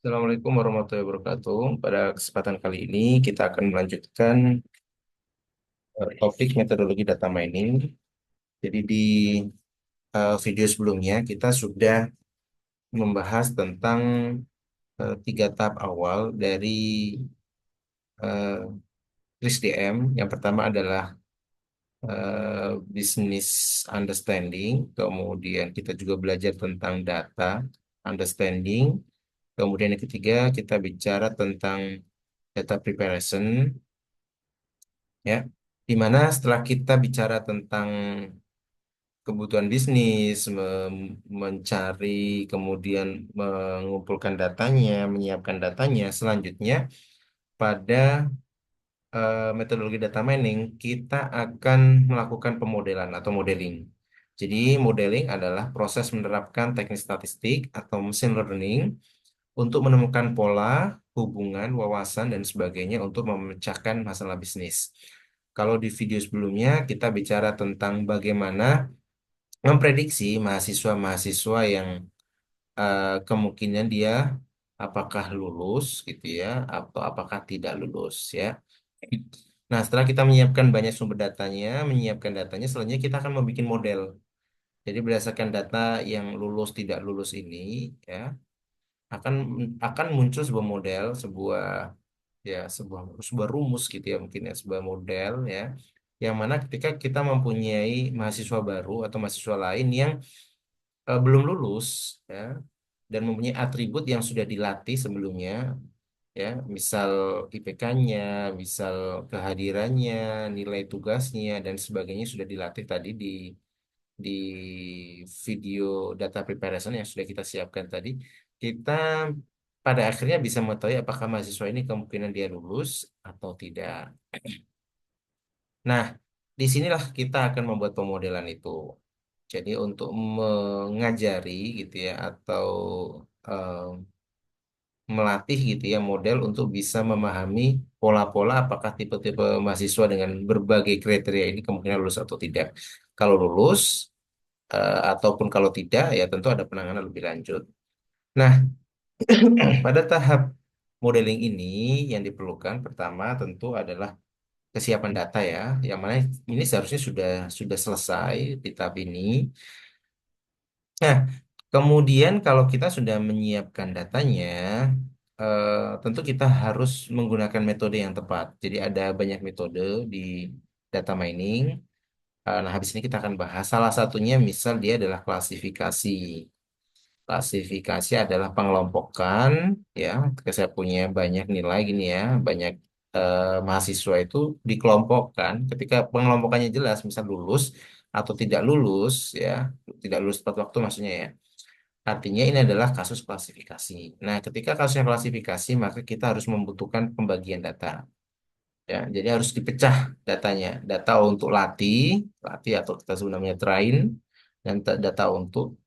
Assalamualaikum warahmatullahi wabarakatuh. Pada kesempatan kali ini kita akan melanjutkan topik metodologi data mining. Jadi di video sebelumnya kita sudah membahas tentang tiga tahap awal dari uh, Kris DM. Yang pertama adalah business understanding, kemudian kita juga belajar tentang data understanding, kemudian yang ketiga kita bicara tentang data preparation, ya, di mana setelah kita bicara tentang kebutuhan bisnis, mencari, kemudian mengumpulkan datanya, menyiapkan datanya, selanjutnya pada metodologi data mining kita akan melakukan pemodelan atau modeling. Jadi modeling adalah proses menerapkan teknik statistik atau machine learning untuk menemukan pola, hubungan, wawasan, dan sebagainya untuk memecahkan masalah bisnis. Kalau di video sebelumnya kita bicara tentang bagaimana memprediksi mahasiswa-mahasiswa yang kemungkinan dia apakah lulus gitu ya atau apakah tidak lulus ya. Nah, setelah kita menyiapkan banyak sumber datanya, menyiapkan datanya, selanjutnya kita akan membuat model. Jadi berdasarkan data yang lulus tidak lulus ini ya, akan akan muncul sebuah model, sebuah rumus gitu ya mungkin ya, sebuah model ya, yang mana ketika kita mempunyai mahasiswa baru atau mahasiswa lain yang belum lulus ya dan mempunyai atribut yang sudah dilatih sebelumnya ya, misal IPK-nya, misal kehadirannya, nilai tugasnya dan sebagainya sudah dilatih tadi di video data preparation yang sudah kita siapkan tadi, kita pada akhirnya bisa mengetahui apakah mahasiswa ini kemungkinan dia lulus atau tidak. Nah, disinilah kita akan membuat pemodelan itu. Jadi untuk mengajari gitu ya atau eh, melatih gitu ya model untuk bisa memahami pola-pola apakah tipe-tipe mahasiswa dengan berbagai kriteria ini kemungkinan lulus atau tidak. Kalau lulus ataupun kalau tidak ya tentu ada penanganan lebih lanjut. Nah, pada tahap modeling ini yang diperlukan pertama tentu adalah kesiapan data ya, yang mana ini seharusnya sudah selesai di tahap ini. Nah, kemudian kalau kita sudah menyiapkan datanya, tentu kita harus menggunakan metode yang tepat. Jadi ada banyak metode di data mining. Nah, habis ini kita akan bahas salah satunya, misal dia adalah klasifikasi. Klasifikasi adalah pengelompokan, ya. Ketika saya punya banyak nilai gini ya, banyak mahasiswa itu dikelompokkan. Ketika pengelompokannya jelas, misal lulus atau tidak lulus, ya, tidak lulus tepat waktu maksudnya ya. Artinya ini adalah kasus klasifikasi. Nah, ketika kasusnya klasifikasi, maka kita harus membutuhkan pembagian data. Ya, jadi harus dipecah datanya. Data untuk latih, latih atau kita sebut namanya train, dan data untuk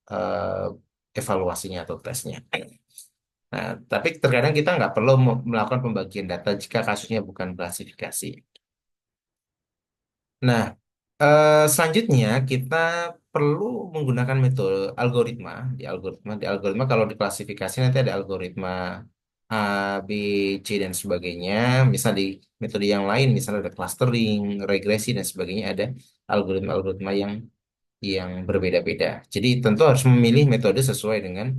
evaluasinya atau tesnya. Nah, tapi terkadang kita nggak perlu melakukan pembagian data jika kasusnya bukan klasifikasi. Nah, selanjutnya kita perlu menggunakan metode algoritma. Di algoritma kalau diklasifikasi nanti ada algoritma A, B, C dan sebagainya. Misal di metode yang lain, misalnya ada clustering, regresi dan sebagainya, ada algoritma-algoritma yang berbeda-beda. Jadi tentu harus memilih metode sesuai dengan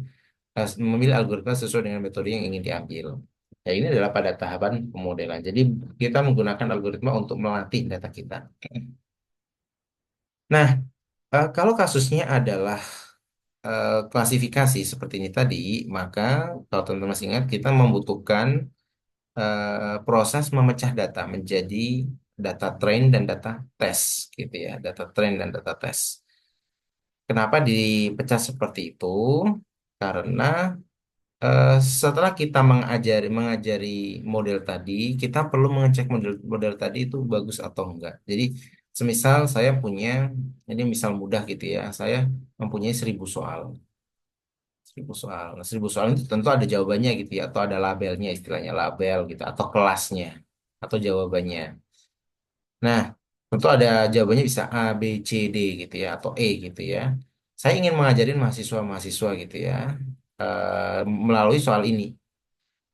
memilih algoritma sesuai dengan metode yang ingin diambil. Ya, ini adalah pada tahapan pemodelan. Jadi kita menggunakan algoritma untuk melatih data kita. Nah, kalau kasusnya adalah klasifikasi seperti ini tadi, maka kalau teman-teman masih ingat, kita membutuhkan proses memecah data menjadi data train dan data test, gitu ya, data train dan data test. Kenapa dipecah seperti itu? Karena setelah kita mengajari model tadi, kita perlu mengecek model tadi itu bagus atau enggak. Jadi, semisal saya punya, ini misal mudah gitu ya, saya mempunyai 1.000 soal. 1.000 soal. Nah, 1.000 soal itu tentu ada jawabannya gitu ya, atau ada labelnya, istilahnya label gitu, atau kelasnya, atau jawabannya. Nah, tentu ada jawabannya bisa A, B, C, D gitu ya, atau E gitu ya. Saya ingin mengajarin mahasiswa-mahasiswa gitu ya, melalui soal ini.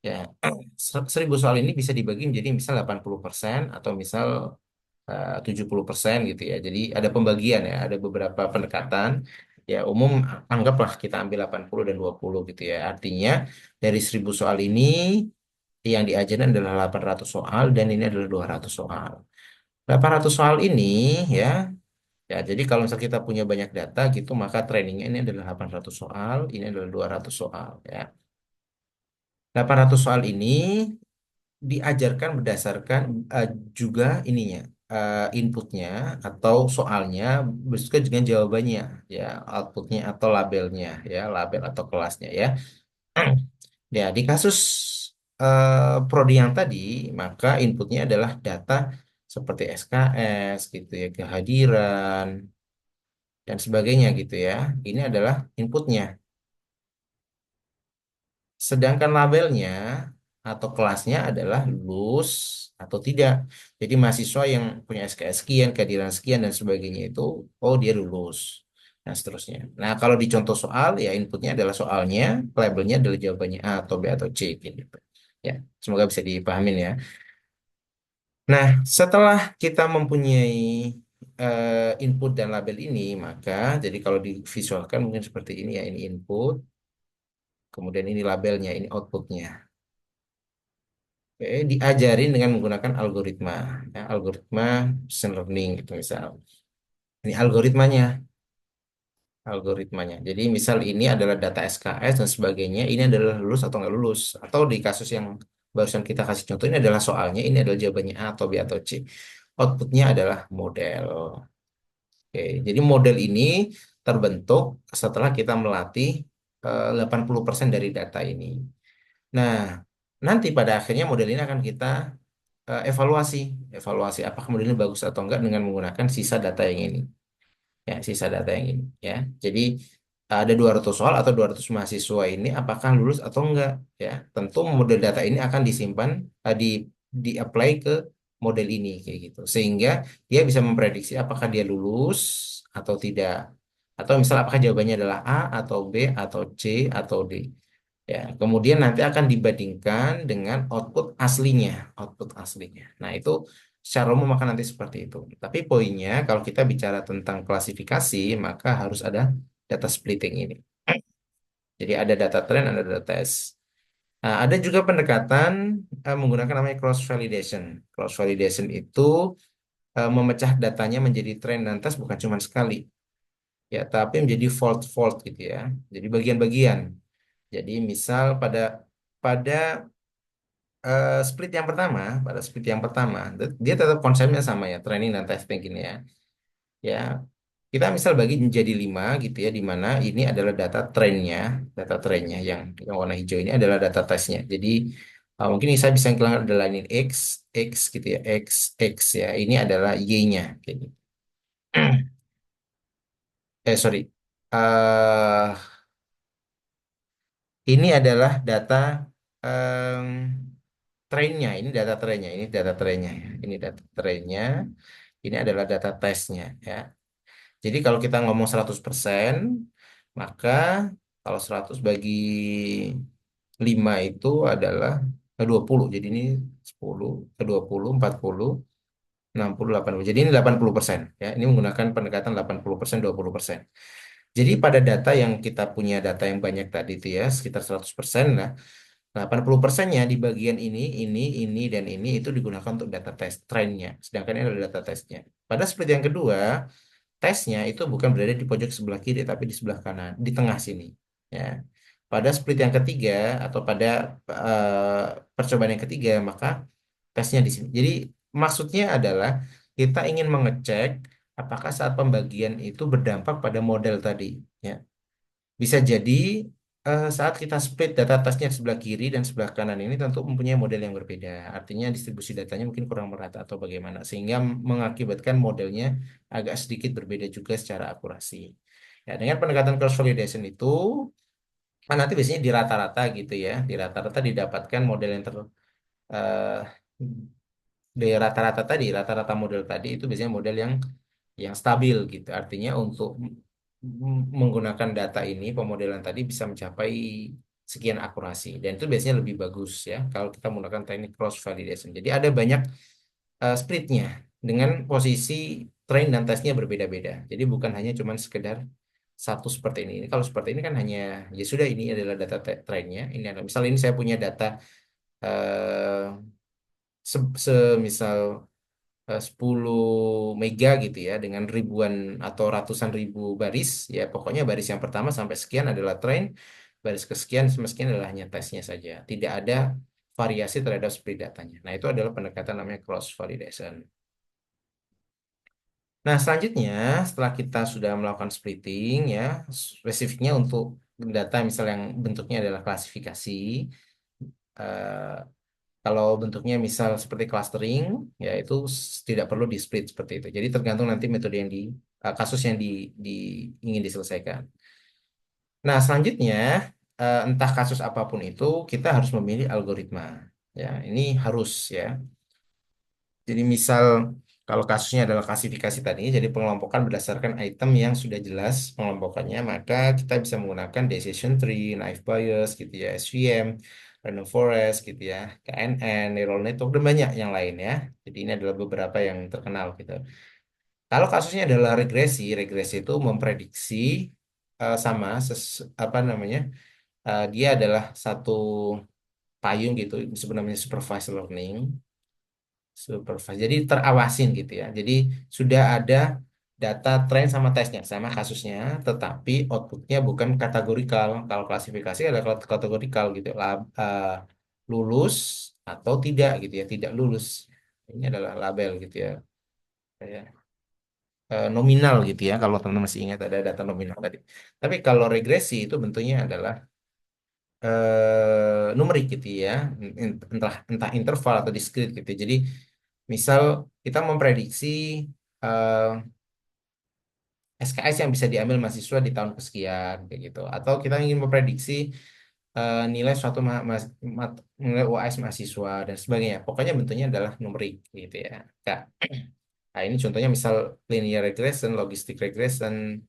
Ya, 1.000 soal ini bisa dibagi menjadi misal 80% atau misal 70% gitu ya. Jadi ada pembagian ya, ada beberapa pendekatan. Ya, umum anggaplah kita ambil 80 dan 20 gitu ya. Artinya dari 1.000 soal ini yang diajarkan adalah 800 soal dan ini adalah 200 soal. 800 soal ini ya, ya jadi kalau misal kita punya banyak data gitu maka trainingnya ini adalah 800 soal, ini adalah 200 soal ya. 800 soal ini diajarkan berdasarkan juga ininya inputnya atau soalnya beserta dengan jawabannya ya, outputnya atau labelnya ya, label atau kelasnya ya. Ya, di kasus prodi yang tadi maka inputnya adalah data seperti SKS gitu ya, kehadiran dan sebagainya gitu ya, ini adalah inputnya. Sedangkan labelnya atau kelasnya adalah lulus atau tidak. Jadi mahasiswa yang punya SKS sekian, kehadiran sekian dan sebagainya itu, oh dia lulus. Nah seterusnya. Nah kalau di contoh soal, ya inputnya adalah soalnya, labelnya adalah jawabannya A atau B atau C gitu. Ya, semoga bisa dipahamin ya. Nah setelah kita mempunyai input dan label ini, maka jadi kalau divisualkan mungkin seperti ini ya, ini input, kemudian ini labelnya, ini outputnya. Oke, diajarin dengan menggunakan algoritma, ya, algoritma machine learning gitu misal. Ini algoritmanya. Jadi misal ini adalah data SKS dan sebagainya, ini adalah lulus atau nggak lulus. Atau di kasus yang barusan kita kasih contoh, ini adalah soalnya, ini adalah jawabannya A atau B atau C. Outputnya adalah model. Oke, jadi model ini terbentuk setelah kita melatih 80% dari data ini. Nah, nanti pada akhirnya model ini akan kita evaluasi, evaluasi apakah model ini bagus atau enggak dengan menggunakan sisa data yang ini, ya sisa data yang ini, ya. Jadi ada 200 soal atau 200 mahasiswa ini apakah lulus atau enggak, ya. Tentu model data ini akan disimpan, di apply ke model ini kayak gitu, sehingga dia bisa memprediksi apakah dia lulus atau tidak, atau misal apakah jawabannya adalah A atau B atau C atau D. Ya, kemudian nanti akan dibandingkan dengan output aslinya. Nah, itu secara umum akan nanti seperti itu. Tapi poinnya, kalau kita bicara tentang klasifikasi, maka harus ada data splitting ini. Jadi ada data trend, ada data test. Nah, ada juga pendekatan menggunakan namanya cross validation. Cross validation itu memecah datanya menjadi trend dan test bukan cuma sekali, ya, tapi menjadi fold-fold gitu ya. Jadi bagian-bagian. Jadi misal pada pada pada split yang pertama, dia tetap konsepnya sama ya, training dan testing gini ya. Ya, kita misal bagi menjadi 5 gitu ya, di mana ini adalah data trennya yang warna hijau ini adalah data tesnya. Jadi mungkin saya bisa bilang adalah ini X gitu ya, X ya, ini adalah Y-nya kayak gitu. Sorry. eh ini adalah data em, trennya, ini data trennya ya. Ini data trennya. Ini adalah data tesnya ya. Jadi kalau kita ngomong 100%, maka kalau 100 bagi 5 itu adalah 20. Jadi ini 10, 20, 40, 60, 80. Jadi ini 80%. Ya. Ini menggunakan pendekatan 80%, 20%. Jadi pada data yang kita punya data yang banyak tadi itu ya, sekitar 100% lah. 80%-nya di bagian ini, dan ini itu digunakan untuk data tes trennya. Sedangkan ini adalah data tesnya. Pada split yang kedua, tesnya itu bukan berada di pojok sebelah kiri tapi di sebelah kanan, di tengah sini. Ya. Pada split yang ketiga atau pada percobaan yang ketiga, maka tesnya di sini. Jadi maksudnya adalah kita ingin mengecek apakah saat pembagian itu berdampak pada model tadi. Ya. Bisa jadi saat kita split data tasnya sebelah kiri dan sebelah kanan ini tentu mempunyai model yang berbeda. Artinya distribusi datanya mungkin kurang merata atau bagaimana. Sehingga mengakibatkan modelnya agak sedikit berbeda juga secara akurasi. Ya, dengan pendekatan cross validation itu, kan nanti biasanya di rata-rata gitu ya. Di rata-rata didapatkan model yang eh, dari rata-rata model tadi itu biasanya model yang stabil gitu. Artinya untuk menggunakan data ini, pemodelan tadi bisa mencapai sekian akurasi. Dan itu biasanya lebih bagus ya kalau kita menggunakan teknik cross validation. Jadi ada banyak splitnya dengan posisi train dan tesnya berbeda-beda. Jadi bukan hanya cuman sekedar satu seperti ini. Kalau seperti ini kan hanya ya sudah, ini adalah data trainnya. Ini adalah misal ini saya punya data eh semisal 10 mega gitu ya, dengan ribuan atau ratusan ribu baris. Ya pokoknya baris yang pertama sampai sekian adalah train, baris kesekian sampai sekian adalah hanya tesnya saja, tidak ada variasi terhadap split datanya. Nah itu adalah pendekatan namanya cross validation. Nah selanjutnya, setelah kita sudah melakukan splitting ya, spesifiknya untuk data misal yang bentuknya adalah klasifikasi, eh, kalau bentuknya misal seperti clustering, ya itu tidak perlu di split seperti itu. Jadi tergantung nanti metode yang kasus yang ingin diselesaikan. Nah, selanjutnya entah kasus apapun itu, kita harus memilih algoritma. Ya, ini harus ya. Jadi misal kalau kasusnya adalah klasifikasi tadi, jadi pengelompokan berdasarkan item yang sudah jelas pengelompokannya, maka kita bisa menggunakan decision tree, naive Bayes gitu ya, SVM, random forest gitu ya, KNN, neural network, dan banyak yang lain ya. Jadi ini adalah beberapa yang terkenal gitu. Kalau kasusnya adalah regresi, regresi itu memprediksi sama apa namanya? Dia adalah satu payung gitu, sebenarnya supervised learning. Supervise. Jadi terawasin gitu ya. Jadi sudah ada data tren sama tesnya sama kasusnya, tetapi outputnya bukan kategorikal. Kalau klasifikasi ada kategorikal gitu, lulus atau tidak gitu ya, tidak lulus. Ini adalah label gitu ya. Ya. Nominal gitu ya. Kalau teman-teman masih ingat ada data nominal tadi. Tapi kalau regresi itu bentuknya adalah numerik gitu ya, entah entah interval atau discrete gitu. Jadi misal kita memprediksi eh, SKS yang bisa diambil mahasiswa di tahun kesekian kayak gitu, atau kita ingin memprediksi nilai suatu nilai UAS mahasiswa dan sebagainya. Pokoknya bentuknya adalah numerik gitu ya. Kak. Nah, ini contohnya misal linear regression, logistic regression.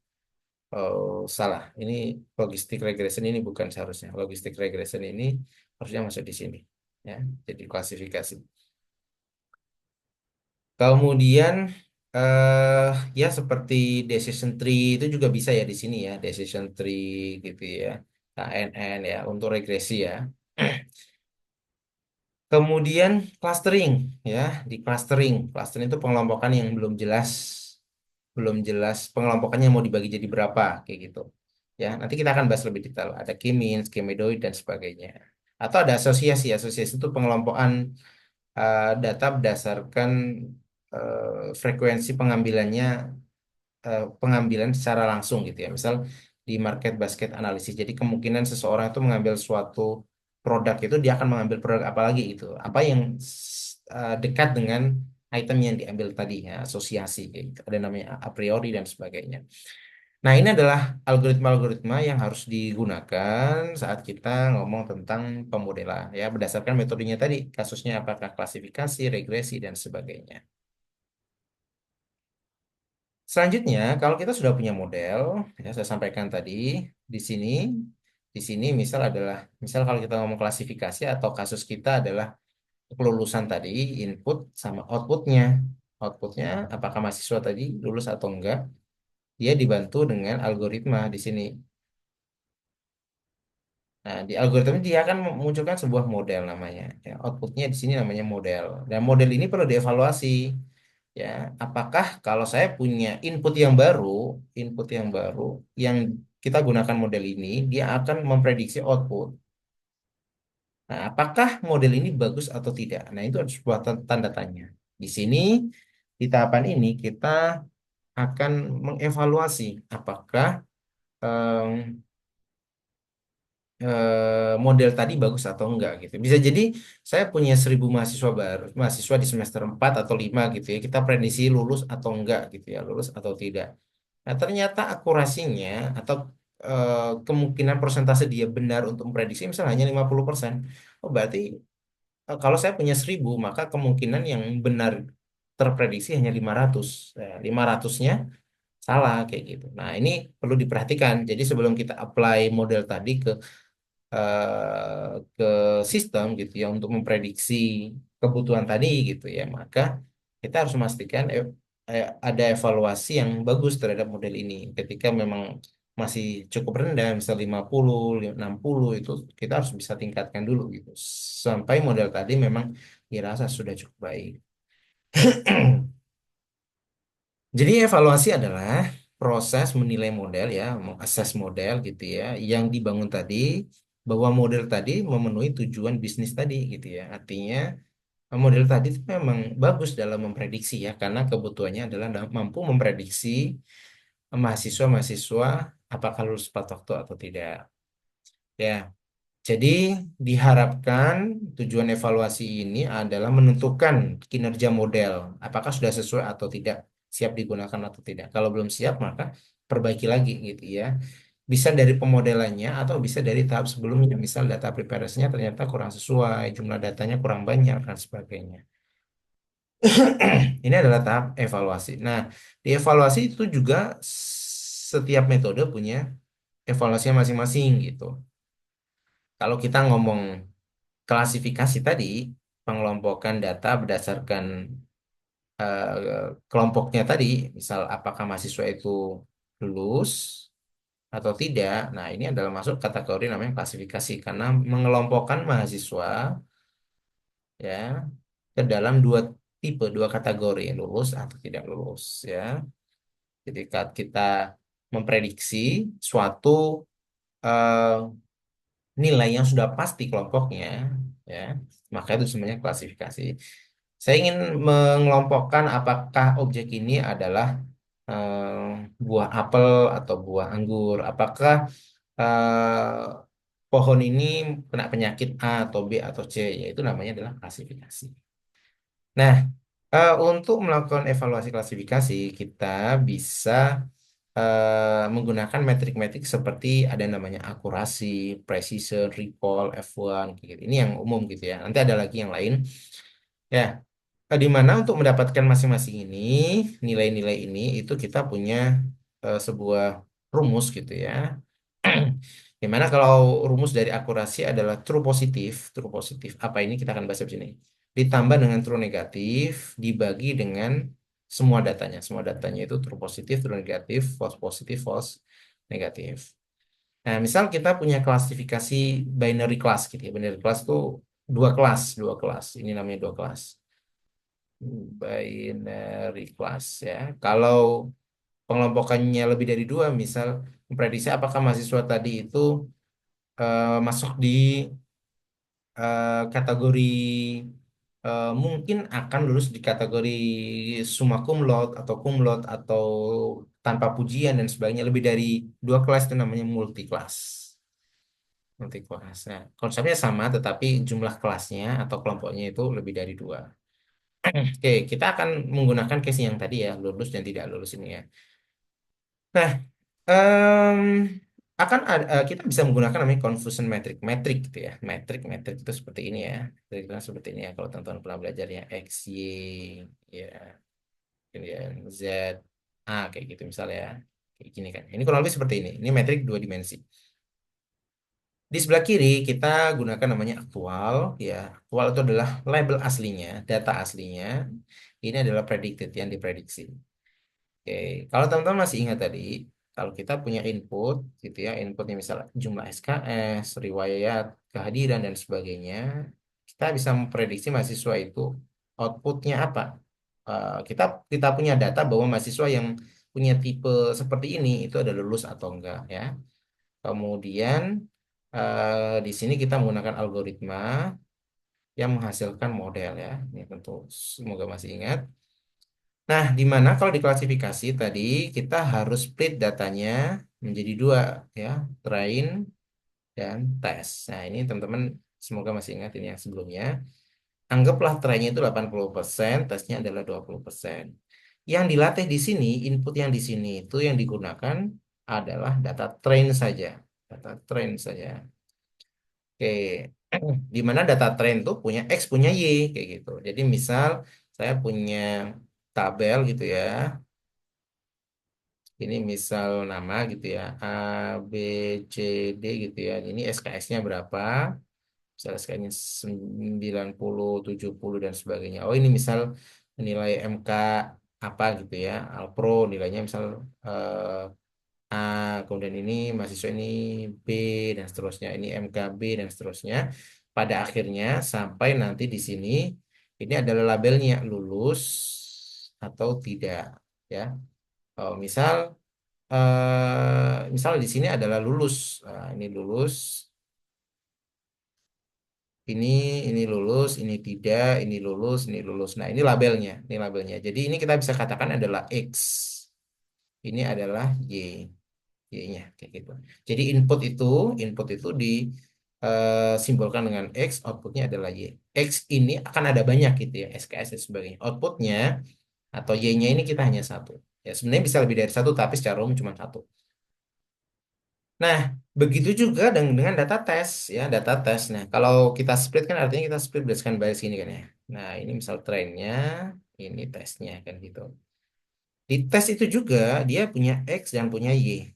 Oh, salah. Ini logistic regression ini bukan seharusnya. Logistic regression ini harusnya masuk di sini. Ya, jadi klasifikasi. Kemudian ya seperti decision tree itu juga bisa ya di sini ya, decision tree gitu ya. KNN ya untuk regresi ya. Kemudian clustering ya, di clustering. Clustering itu pengelompokan yang belum jelas pengelompokannya mau dibagi jadi berapa kayak gitu. Ya, nanti kita akan bahas lebih detail. Ada k-means, k-medoid dan sebagainya. Atau ada asosiasi. Asosiasi itu pengelompokan data berdasarkan frekuensi pengambilan secara langsung gitu ya. Misal di market basket analisis. Jadi kemungkinan seseorang itu mengambil suatu produk itu dia akan mengambil produk apa lagi itu. Apa yang dekat dengan item yang diambil tadi ya, asosiasi kayak gitu. Ada namanya a priori dan sebagainya. Nah, ini adalah algoritma-algoritma yang harus digunakan saat kita ngomong tentang pemodelan ya, berdasarkan metodenya tadi, kasusnya apakah klasifikasi, regresi dan sebagainya. Selanjutnya, kalau kita sudah punya model, ya saya sampaikan tadi di sini, misal adalah, misal kalau kita ngomong klasifikasi atau kasus kita adalah kelulusan tadi, input sama outputnya. Outputnya, apakah mahasiswa tadi lulus atau enggak? Dia dibantu dengan algoritma di sini. Nah, di algoritma dia akan memunculkan sebuah model namanya. Ya, outputnya di sini namanya model. Dan model ini perlu dievaluasi. Ya, apakah kalau saya punya input yang baru, yang kita gunakan model ini, dia akan memprediksi output. Nah, apakah model ini bagus atau tidak? Nah, itu ada sebuah tanda tanya. Di sini, di tahapan ini, kita akan mengevaluasi apakah model tadi bagus atau enggak gitu. Bisa jadi saya punya 1.000 mahasiswa baru, mahasiswa di semester 4 atau 5 gitu ya. Kita prediksi lulus atau enggak gitu ya, lulus atau tidak. Nah, ternyata akurasinya atau kemungkinan persentase dia benar untuk memprediksi misalnya hanya 50%. Oh, berarti kalau saya punya 1.000, maka kemungkinan yang benar terprediksi hanya 500. Nah, 500-nya salah kayak gitu. Nah, ini perlu diperhatikan. Jadi sebelum kita apply model tadi ke ke sistem gitu ya untuk memprediksi kebutuhan tadi gitu ya, maka kita harus memastikan ada evaluasi yang bagus terhadap model ini. Ketika memang masih cukup rendah, misal 50, 60 itu kita harus bisa tingkatkan dulu gitu. Sampai model tadi memang dirasa sudah cukup baik. Jadi evaluasi adalah proses menilai model ya, mengakses model gitu ya, yang dibangun tadi bahwa model tadi memenuhi tujuan bisnis tadi gitu ya. Artinya model tadi itu memang bagus dalam memprediksi ya, karena kebutuhannya adalah mampu memprediksi mahasiswa-mahasiswa apakah lulus tepat waktu atau tidak. Ya, jadi diharapkan tujuan evaluasi ini adalah menentukan kinerja model, apakah sudah sesuai atau tidak, siap digunakan atau tidak. Kalau belum siap, maka perbaiki lagi gitu ya. Bisa dari pemodelannya atau bisa dari tahap sebelumnya. Misal data preparation-nya ternyata kurang sesuai, jumlah datanya kurang banyak dan sebagainya. Ini adalah tahap evaluasi. Nah, di evaluasi itu juga setiap metode punya evaluasinya masing-masing gitu. Kalau kita ngomong klasifikasi tadi, pengelompokan data berdasarkan kelompoknya tadi, misal apakah mahasiswa itu lulus atau tidak. Nah, ini adalah masuk kategori namanya klasifikasi karena mengelompokkan mahasiswa ya ke dalam dua tipe, dua kategori, lulus atau tidak lulus ya. Jadi saat kita memprediksi suatu eh, nilai yang sudah pasti kelompoknya ya, maka itu sebenarnya klasifikasi. Saya ingin mengelompokkan apakah objek ini adalah buah apel atau buah anggur. Apakah pohon ini kena penyakit A atau B atau C, yaitu namanya adalah klasifikasi. Nah, untuk melakukan evaluasi klasifikasi, kita bisa menggunakan metrik-metrik seperti ada namanya akurasi, precision, recall, F1, kayak gitu. Ini yang umum gitu ya. Nanti ada lagi yang lain. Ya, di mana untuk mendapatkan masing-masing ini, nilai-nilai ini, itu kita punya sebuah rumus gitu ya. Dimana kalau rumus dari akurasi adalah true positif, apa ini kita akan bahas di sini. Ditambah dengan true negatif, dibagi dengan semua datanya itu true positif, true negatif, false positif, false negatif. Nah, misal kita punya klasifikasi binary class gitu ya. Binary class itu dua kelas, dua kelas. Ini namanya dua kelas. Binary class ya. Kalau pengelompokannya lebih dari dua, misal memprediksi apakah mahasiswa tadi itu masuk di kategori mungkin akan lulus di kategori summa cum laude atau cum laude atau tanpa pujian dan sebagainya, lebih dari dua kelas itu namanya multi kelas. Multi kelas. Nah, konsepnya sama tetapi jumlah kelasnya atau kelompoknya itu lebih dari dua. Oke, kita akan menggunakan case yang tadi ya, lulus dan tidak lulus ini ya. Nah, em, akan ada, kita bisa menggunakan namanya confusion metric, metrik gitu ya. Metrik itu seperti ini ya. Metrik seperti ini ya. Kalau teman-teman pernah belajar ya X, Y, ya, kemudian Z, A kayak gitu misalnya ya. Kayak gini kan. Ini kurang lebih seperti ini. Ini metrik dua dimensi. Di sebelah kiri kita gunakan namanya aktual ya. Aktual itu adalah label aslinya, data aslinya. Ini adalah predicted yang diprediksi. Oke, kalau teman-teman masih ingat tadi, kalau kita punya input, gitu ya, inputnya misalnya jumlah SKS, riwayat, kehadiran, dan sebagainya, kita bisa memprediksi mahasiswa itu outputnya apa. Kita kita punya data bahwa mahasiswa yang punya tipe seperti ini itu ada lulus atau enggak ya. Kemudian di sini kita menggunakan algoritma yang menghasilkan model ya. Ini tentu semoga masih ingat. Nah, di mana kalau diklasifikasi tadi kita harus split datanya menjadi dua ya, train dan test. Nah, ini teman-teman semoga masih ingat ini yang sebelumnya. Anggaplah trainnya itu 80%, tesnya adalah 20%. Yang dilatih di sini, input yang di sini itu yang digunakan adalah data train saja. Data train saja. Oke. Di mana data train tuh punya X, punya Y kayak gitu. Jadi misal saya punya tabel gitu ya. Ini misal nama gitu ya, A, B, C, D gitu ya. Ini SKS-nya berapa? Misal SKS-nya 90, 70 dan sebagainya. Oh ini misal nilai MK apa gitu ya, Alpro nilainya misal A, kemudian ini mahasiswa ini B dan seterusnya. Ini MKB dan seterusnya. Pada akhirnya sampai nanti di sini ini adalah labelnya lulus atau tidak ya. Oh, misal di sini adalah lulus. Nah, ini lulus, ini ini lulus, ini tidak, ini lulus, ini lulus. Nah, ini labelnya, ini labelnya. Jadi ini kita bisa katakan adalah X. Ini adalah Y. Y-nya kayak gitu. Jadi input itu disimbolkan dengan X, outputnya adalah Y. X ini akan ada banyak gitu ya, SKS dan sebagainya. Outputnya atau Y-nya ini kita hanya satu. Ya sebenarnya bisa lebih dari satu, tapi secara umum cuma satu. Nah, begitu juga dengan data tes ya, data tes. Nah, kalau kita split kan artinya kita split berdasarkan bias ini kan ya. Nah, ini misal trennya, ini tesnya kan gitu. Di tes itu juga dia punya X dan punya Y,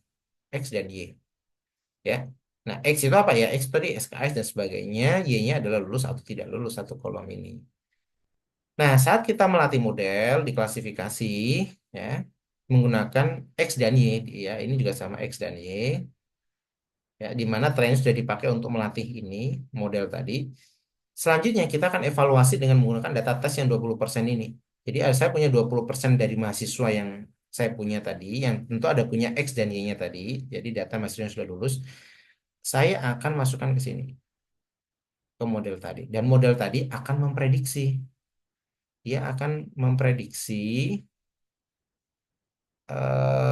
X dan Y. Ya. Nah, X itu apa ya? X tadi SKS dan sebagainya, Y-nya adalah lulus atau tidak lulus satu kolom ini. Nah, saat kita melatih model diklasifikasi ya menggunakan X dan Y ya, ini juga sama X dan Y ya, di mana tren sudah dipakai untuk melatih ini model tadi. Selanjutnya kita akan evaluasi dengan menggunakan data tes yang 20% ini. Jadi saya punya 20% dari mahasiswa yang saya punya tadi, yang tentu ada punya X dan Y-nya tadi. Jadi data mahasiswa yang sudah lulus, saya akan masukkan ke sini, ke model tadi. Dan model tadi akan memprediksi. Dia akan memprediksi,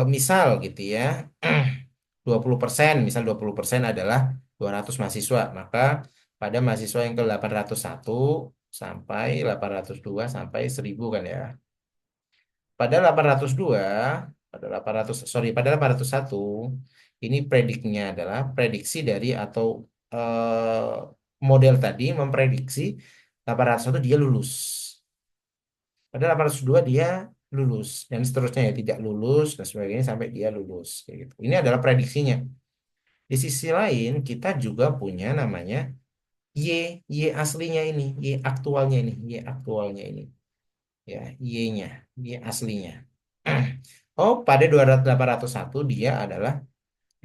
misal gitu ya, 20%, misal 20% adalah 200 mahasiswa. Maka pada mahasiswa yang ke 801 sampai 802 sampai 1000 kan ya. Pada 802, pada 801, ini prediknya adalah prediksi dari atau model tadi memprediksi 801 dia lulus. Pada 802 dia lulus dan seterusnya ya tidak lulus dan sebagainya sampai dia lulus kayak gitu. Ini adalah prediksinya. Di sisi lain kita juga punya namanya Y, Y aslinya ini, Y aktualnya ini, Y aktualnya ini. Ya, Y-nya, Y aslinya. Oh, pada 801 dia adalah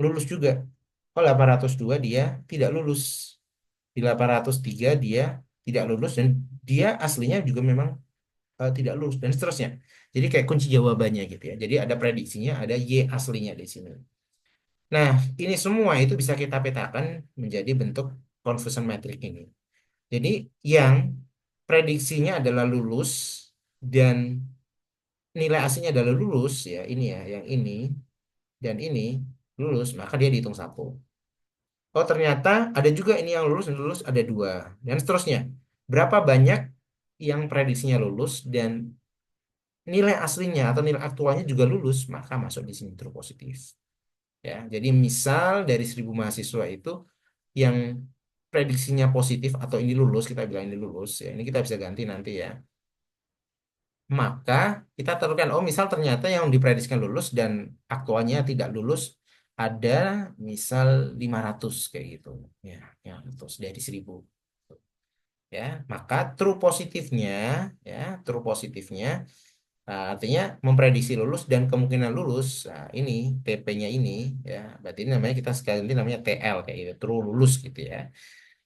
lulus juga. Oh, 802 dia tidak lulus. Di 803 dia tidak lulus dan dia aslinya juga memang tidak lulus dan seterusnya. Jadi kayak kunci jawabannya gitu ya. Jadi ada prediksinya, ada Y aslinya di sini. Nah, ini semua itu bisa kita petakan menjadi bentuk confusion matrix ini. Jadi yang prediksinya adalah lulus dan nilai aslinya adalah lulus ya ini ya yang ini dan ini lulus maka dia dihitung satu. Oh ternyata ada juga ini yang lulus dan lulus ada dua dan seterusnya. Berapa banyak yang prediksinya lulus dan nilai aslinya atau nilai aktualnya juga lulus maka masuk di sini true positif. Ya jadi misal dari 1000 mahasiswa itu yang prediksinya positif atau ini lulus kita bilang ini lulus ya ini kita bisa ganti nanti ya. Maka kita tentukan, oh misal ternyata yang diprediksikan lulus dan aktualnya tidak lulus ada misal 500 kayak gitu. Ya, ya terus dari 1000. Ya, maka ya, true positifnya artinya memprediksi lulus dan kemungkinan lulus. Nah, ini TP-nya ini ya, berarti ini namanya kita sekali ini namanya TL kayak gitu, true lulus gitu ya.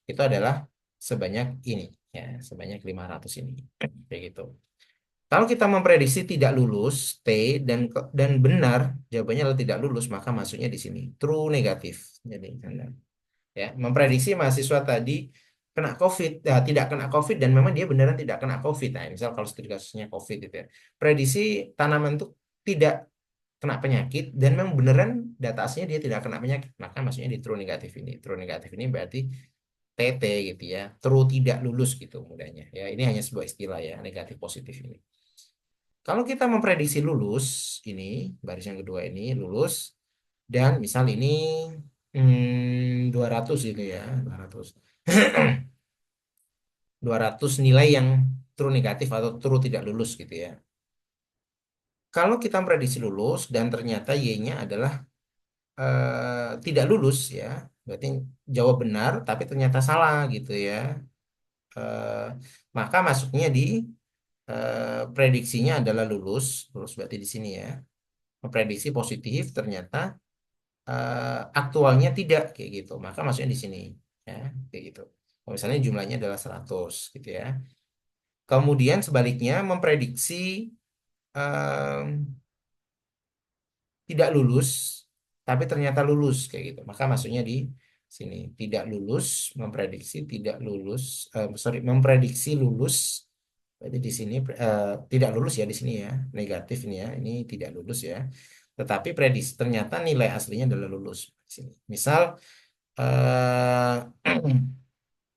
Itu adalah sebanyak ini ya, sebanyak 500 ini. Kayak gitu. Kalau kita memprediksi tidak lulus T dan benar jawabannya adalah tidak lulus maka masuknya di sini true negatif. Jadi ya memprediksi mahasiswa tadi kena COVID, tidak kena COVID dan memang dia beneran tidak kena COVID. Nah, misal kalau studi kasusnya COVID itu ya. Prediksi tanaman itu tidak kena penyakit dan memang beneran data aslinya dia tidak kena penyakit maka masuknya di true negatif ini. True negatif ini berarti TT gitu ya. True tidak lulus gitu mudahnya. Ya, ini hanya sebuah istilah ya, negatif positif ini. Kalau kita memprediksi lulus, ini baris yang kedua ini lulus, dan misal ini 200 gitu ya, 200. 200 nilai yang true negatif atau true tidak lulus gitu ya. Kalau kita prediksi lulus dan ternyata Y-nya adalah tidak lulus ya, berarti jawab benar tapi ternyata salah gitu ya. Eh, Maka masuknya di prediksinya adalah lulus, lulus berarti di sini ya. Memprediksi positif ternyata aktualnya tidak kayak gitu. Maka masuknya di sini ya, kayak gitu. Kalau misalnya jumlahnya adalah 100 gitu ya. Kemudian sebaliknya memprediksi em, tidak lulus, tapi ternyata lulus kayak gitu. Maka masuknya di sini tidak lulus, memprediksi tidak lulus, sorry, memprediksi lulus. Berarti di sini tidak lulus ya di sini ya, negatif ini ya, ini tidak lulus ya. Tetapi prediksi ternyata nilai aslinya adalah lulus di sini. Misal eh,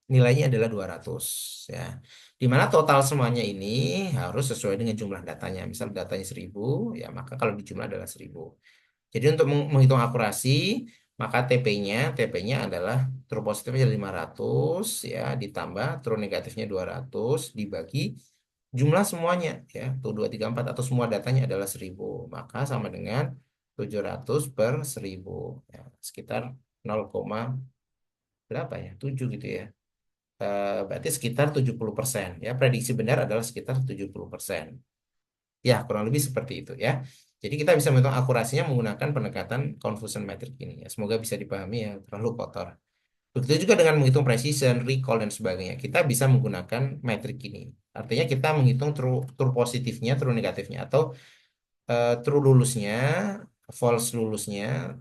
nilainya adalah 200 ya. Di mana total semuanya ini harus sesuai dengan jumlah datanya. Misal datanya 1000 ya maka kalau dijumlah adalah 1000. Jadi untuk menghitung akurasi, maka TP-nya adalah true positifnya 500 ya, ditambah true negatifnya 200 dibagi jumlah semuanya ya, tuh 2, 3, 4 atau semua datanya adalah 1000. Maka sama dengan 700 per 1000 ya, sekitar 0, berapa ya? 7 gitu ya. Berarti sekitar 70% ya. Prediksi benar adalah sekitar 70%. Ya, kurang lebih seperti itu ya. Jadi kita bisa menghitung akurasinya menggunakan pendekatan confusion metric ini ya. Semoga bisa dipahami ya, terlalu kotor. Begitu juga dengan menghitung precision, recall dan sebagainya. Kita bisa menggunakan metrik ini. Artinya kita menghitung true positifnya, true negatifnya atau true lulusnya, false lulusnya,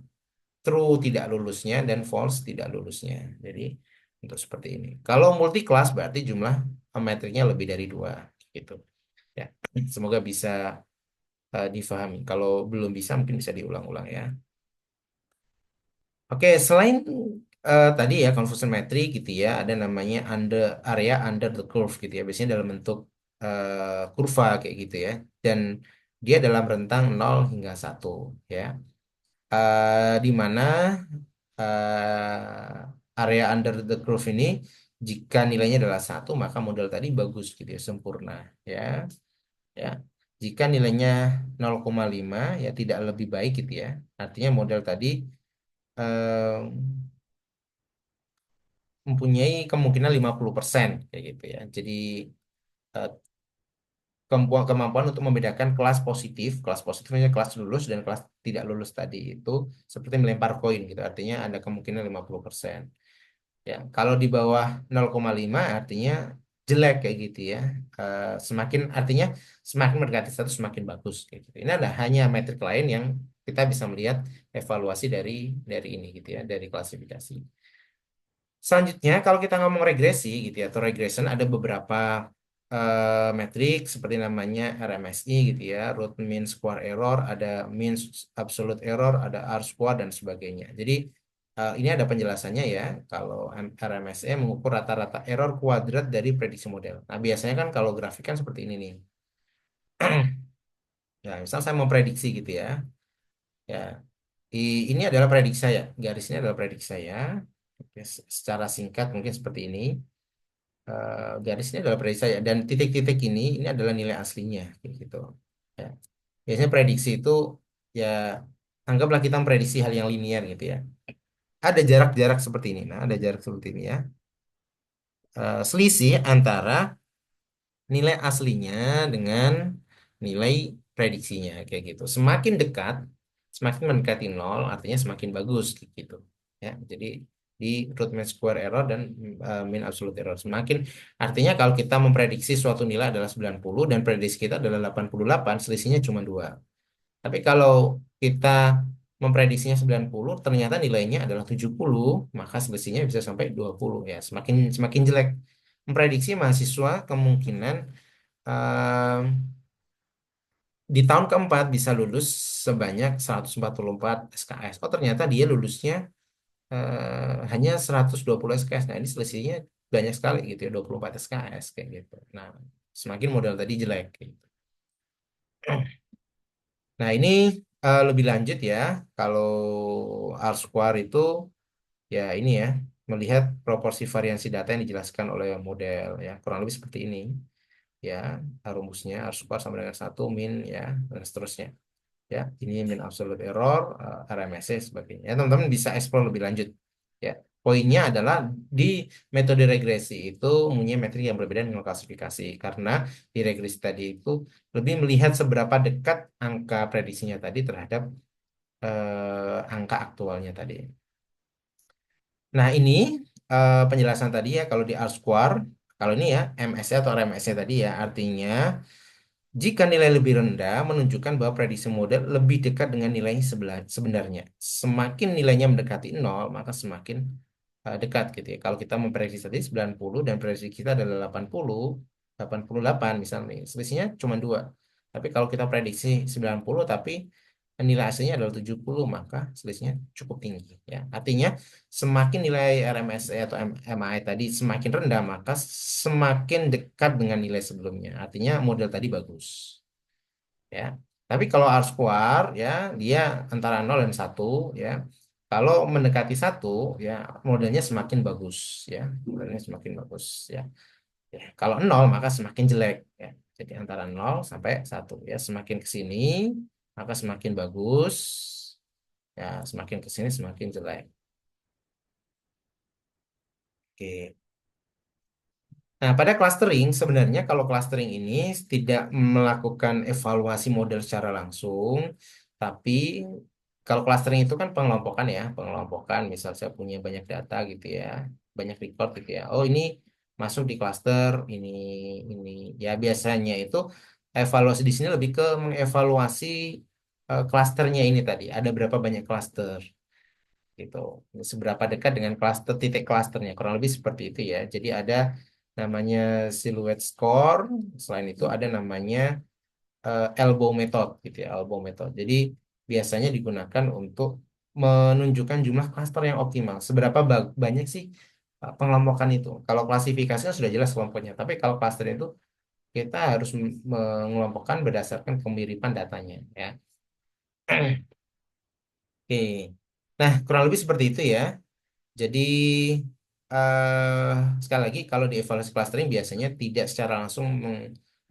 true tidak lulusnya dan false tidak lulusnya. Jadi untuk seperti ini. Kalau multi kelas berarti jumlah metriknya lebih dari dua gitu. Ya, semoga bisa difahami. Kalau belum bisa mungkin bisa diulang-ulang ya. Oke, selain tadi ya confusion metric gitu ya, ada namanya area under the curve gitu ya. Biasanya dalam bentuk kurva kayak gitu ya. Dan dia dalam rentang 0 hingga 1 ya. Di mana area under the curve ini jika nilainya adalah 1 maka model tadi bagus gitu ya, sempurna ya. Ya. Jika nilainya 0,5 ya tidak lebih baik gitu ya. Artinya model tadi eh, mempunyai kemungkinan 50% kayak gitu ya. Jadi eh, kemampuan untuk membedakan kelas positifnya kelas lulus dan kelas tidak lulus tadi itu seperti melempar koin gitu. Artinya ada kemungkinan 50%. Ya, kalau di bawah 0,5 artinya jelek kayak gitu ya. Semakin artinya semakin mendekati satu semakin bagus kayak gitu. Ini ada hanya metrik lain yang kita bisa melihat evaluasi dari ini gitu ya, dari klasifikasi. Selanjutnya, kalau kita ngomong regresi gitu ya, atau regression ada beberapa metrik seperti namanya RMSI gitu ya, root mean square error, ada mean absolute error, ada R square dan sebagainya. Jadi ini ada penjelasannya ya. Kalau RMSE mengukur rata-rata error kuadrat dari prediksi model. Nah, biasanya kan kalau grafik kan seperti ini nih. Ya, misal saya mau prediksi gitu ya. Ya, ini adalah prediksi saya. Garisnya adalah prediksi saya. Oke, secara singkat mungkin seperti ini. Garisnya adalah prediksi saya dan titik-titik ini adalah nilai aslinya kayak gitu. Ya. Biasanya prediksi itu ya anggaplah kita memprediksi hal yang linear gitu ya. Ada jarak-jarak seperti ini. Nah, ada jarak seperti ini ya. Selisih antara nilai aslinya dengan nilai prediksinya kayak gitu. Semakin dekat, semakin mendekati nol, artinya semakin bagus kayak gitu. Ya, jadi di root mean square error dan mean absolute error. Semakin artinya kalau kita memprediksi suatu nilai adalah 90 dan prediksi kita adalah 88, selisihnya cuma 2. Tapi kalau kita memprediksinya 90, ternyata nilainya adalah 70, maka selisihnya bisa sampai 20 ya. Semakin semakin jelek. Memprediksi mahasiswa kemungkinan ehm, di tahun keempat bisa lulus sebanyak 144 SKS. Oh, ternyata dia lulusnya hanya 120 SKS. Nah, ini selisihnya banyak sekali gitu ya, 24 SKS kayak gitu. Nah, semakin modal tadi jelek kayak gitu. Nah, ini lebih lanjut ya. Kalau R square itu ya ini ya, melihat proporsi variansi data yang dijelaskan oleh model ya, kurang lebih seperti ini. ya, rumusnya R square sama dengan satu min ya, dan seterusnya. Ya, ini min absolute error, RMSE sebagainya. Ya, teman-teman bisa explore lebih lanjut. Ya, poinnya adalah di metode regresi itu mempunyai metrik yang berbeda dengan klasifikasi karena di regresi tadi itu lebih melihat seberapa dekat angka prediksinya tadi terhadap angka aktualnya tadi. Nah, ini penjelasan tadi ya kalau di R square, kalau ini ya MSE atau RMSE tadi ya artinya jika nilai lebih rendah, menunjukkan bahwa prediksi model lebih dekat dengan nilai sebenarnya. Semakin nilainya mendekati nol, maka semakin dekat gitu ya. Kalau kita memprediksi tadi 90 dan prediksi kita adalah 88 misalnya, selisihnya cuma 2. Tapi kalau kita prediksi 90 tapi nilai aslinya adalah 70, maka selisihnya cukup tinggi ya. Artinya semakin nilai RMSE atau MAI tadi semakin rendah, maka semakin dekat dengan nilai sebelumnya. Artinya model tadi bagus ya. Tapi kalau R square ya dia antara 0 dan 1 ya. Kalau mendekati 1 ya modelnya semakin bagus ya. Modelnya semakin bagus ya. Ya, kalau 0 maka semakin jelek ya. Jadi antara 0 sampai 1 ya. Semakin ke sini maka semakin bagus ya, semakin ke sini semakin jelek. Oke. Nah, pada clustering sebenarnya kalau clustering ini tidak melakukan evaluasi model secara langsung, tapi kalau clustering itu kan pengelompokan ya, pengelompokan. Misal saya punya banyak data gitu ya, banyak record gitu ya. Oh ini masuk di cluster ini. Ya biasanya itu evaluasi di sini lebih ke mengevaluasi clusternya ini tadi. Ada berapa banyak cluster gitu. Seberapa dekat dengan cluster titik clusternya. Kurang lebih seperti itu ya. Jadi ada namanya silhouette score. Selain itu ada namanya elbow method gitu ya, elbow method. Jadi biasanya digunakan untuk menunjukkan jumlah cluster yang optimal. Seberapa banyak sih pengelompokan itu. Kalau klasifikasinya sudah jelas kelompoknya, tapi kalau cluster itu kita harus mengelompokkan berdasarkan kemiripan datanya ya. Oke. Nah, kurang lebih seperti itu ya. Jadi eh sekali lagi kalau di evaluasi clustering biasanya tidak secara langsung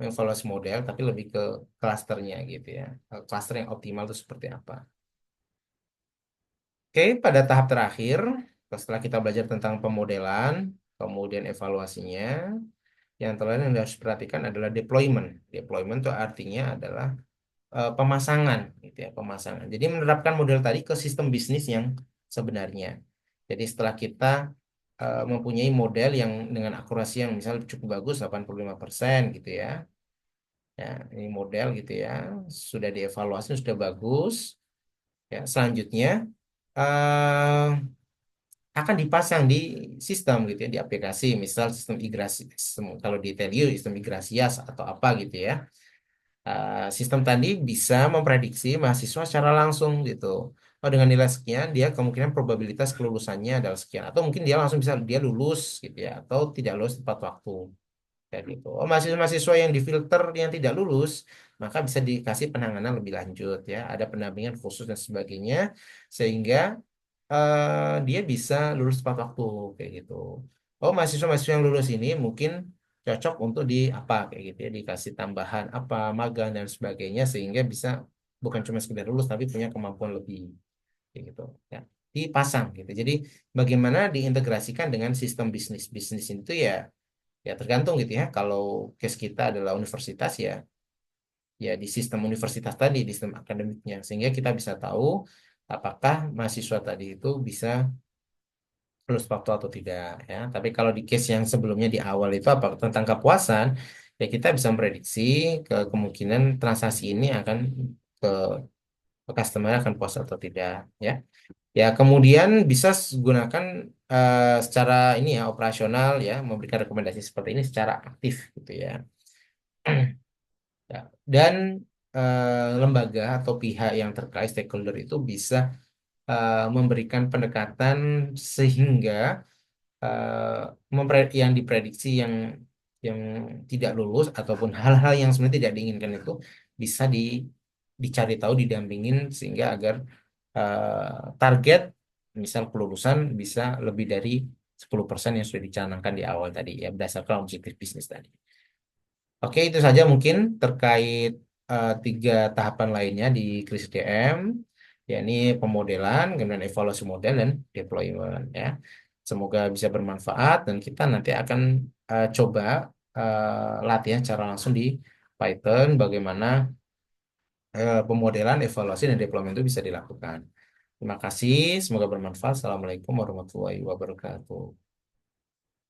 mengevaluasi model, tapi lebih ke klasternya gitu ya. Cluster yang optimal itu seperti apa? Oke, pada tahap terakhir, setelah kita belajar tentang pemodelan, kemudian evaluasinya, yang terakhir yang harus diperhatikan adalah deployment. Deployment itu artinya adalah pemasangan gitu ya, pemasangan. Jadi menerapkan model tadi ke sistem bisnis yang sebenarnya. Jadi setelah kita mempunyai model yang dengan akurasi yang misal cukup bagus 85% gitu ya. Ya, ini model gitu ya. Sudah dievaluasi sudah bagus. Ya, selanjutnya eh, akan dipasang di sistem gitu ya, di aplikasi, misal sistem migrasi, sistem, kalau di Telio sistem Igrasias atau apa gitu ya. Sistem tadi bisa memprediksi mahasiswa secara langsung gitu. Oh, dengan nilai sekian, dia kemungkinan probabilitas kelulusannya adalah sekian. Atau mungkin dia langsung bisa dia lulus gitu ya, atau tidak lulus tepat waktu. Kayak gitu. Oh, mahasiswa-mahasiswa yang difilter yang tidak lulus, maka bisa dikasih penanganan lebih lanjut ya. Ada pendampingan khusus dan sebagainya, sehingga dia bisa lulus tepat waktu kayak gitu. Oh, mahasiswa-mahasiswa yang lulus ini mungkin cocok untuk di apa kayak gitu ya, dikasih tambahan apa magang dan sebagainya sehingga bisa bukan cuma sekedar lulus tapi punya kemampuan lebih kayak gitu ya. Dipasang gitu. Jadi bagaimana diintegrasikan dengan sistem bisnis. Bisnis itu ya ya tergantung gitu ya. Kalau case kita adalah universitas ya ya di sistem universitas tadi, di sistem akademiknya sehingga kita bisa tahu apakah mahasiswa tadi itu bisa lulus waktu atau tidak ya. Tapi kalau di case yang sebelumnya di awal itu apa tentang kepuasan ya kita bisa memprediksi kemungkinan transaksi ini akan ke, ke customer akan puas atau tidak ya. Ya kemudian bisa gunakan secara ini ya operasional ya memberikan rekomendasi seperti ini secara aktif gitu ya. Ya. Dan lembaga atau pihak yang terkait stakeholder itu bisa memberikan pendekatan sehingga yang diprediksi yang tidak lulus ataupun hal-hal yang sebenarnya tidak diinginkan itu bisa dicari tahu, didampingin sehingga agar target misal kelulusan bisa lebih dari 10% yang sudah dicanangkan di awal tadi ya berdasarkan objektif bisnis tadi. Oke, itu saja mungkin terkait tiga tahapan lainnya di Kris DM, yakni pemodelan, kemudian evaluasi model, dan deployment ya. Semoga bisa bermanfaat dan kita nanti akan coba latihan secara langsung di Python bagaimana pemodelan, evaluasi, dan deployment itu bisa dilakukan. Terima kasih, semoga bermanfaat. Assalamualaikum warahmatullahi wabarakatuh.